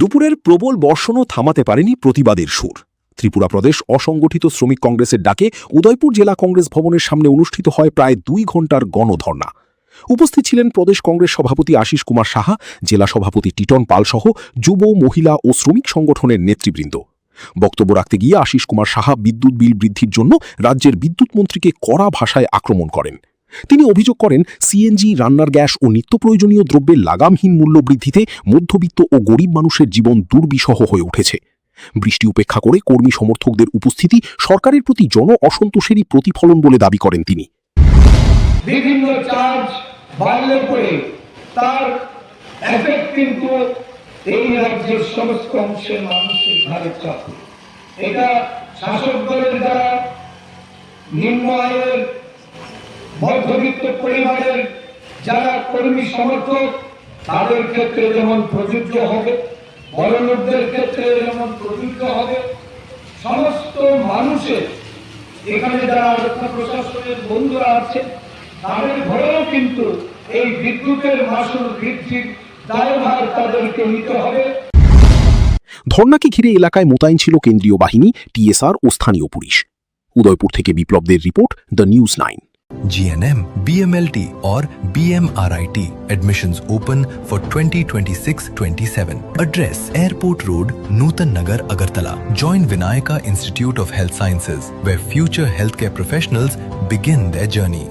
দুপুরের প্রবল বর্ষণও থামাতে পারেনি প্রতিবাদের সুর। ত্রিপুরা প্রদেশ অসংগঠিত শ্রমিক কংগ্রেসের ডাকে উদয়পুর জেলা কংগ্রেস ভবনের সামনে অনুষ্ঠিত হয় প্রায় 2 ঘণ্টার গণধর্ণা। উপস্থিত ছিলেন প্রদেশ কংগ্রেস সভাপতি আশিস কুমার সাহা, জেলা সভাপতি টিটন পাল সহ যুব, মহিলা ও শ্রমিক সংগঠনের নেতৃবৃন্দ। বক্তব্য রাখতে গিয়ে আশিস কুমার সাহা বিদ্যুৎ বিল বৃদ্ধির জন্য রাজ্যের বিদ্যুৎ মন্ত্রীকে কড়া ভাষায় আক্রমণ করেন। তিনি অভিযোগ করেন, সিএনজি, রান্নার গ্যাস ও নিত্য প্রয়োজনীয় দ্রব্যের লাগামহীন মূল্য বৃদ্ধিতে মধ্যবিত্ত ও গরিব মানুষের জীবন দুর্বিষহ হয়ে উঠেছে। বৃষ্টি উপেক্ষা করে কর্মী সমর্থকদের উপস্থিতি সরকারের প্রতি জন অসন্তোষেরই প্রতিফলন বলে দাবি করেন তিনি। বিভিন্ন চার্জ বাড়লে পরে তার এফেক্ট কিন্তু এই রাজ্যের সমস্ত অংশের মানুষের ঘাড়ে চাপে। এটা শাসক দলের দ্বারা নিম্ন আয়ের মধ্যবিত্ত পরিবারের যারা কর্মী সমর্থক তাদের ক্ষেত্রে যেমন প্রযোজ্য হবে, বড়লোকদের ক্ষেত্রে যেমন প্রযোজ্য হবে, সমস্ত মানুষের এখানে যারা রক্ষা প্রশাসনের বন্ধুরা আছে তাদের ঘরেও কিন্তু এই বিদ্যুতের মাসুল বৃদ্ধির দায়ভার তাদেরকে নিতে হবে। ধর্নাকে ঘিরে এলাকায় মোতায়েন ছিল কেন্দ্রীয় বাহিনী, টিএসআর ও স্থানীয় পুলিশ। উদয়পুর থেকে বিপ্লবদের report, the news 9। GNM, BMLT or BMRIT. Admissions open for 2026-27. Address Airport Road, Nutan Nagar, Agartala. Join Vinayaka Institute of Health Sciences, where future healthcare professionals begin their journey.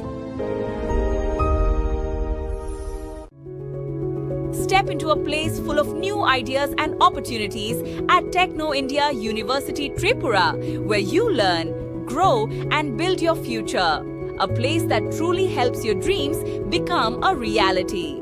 Step into a place full of new ideas and opportunities at Techno India University Tripura, where you learn, grow and build your future. A place that truly helps your dreams become a reality.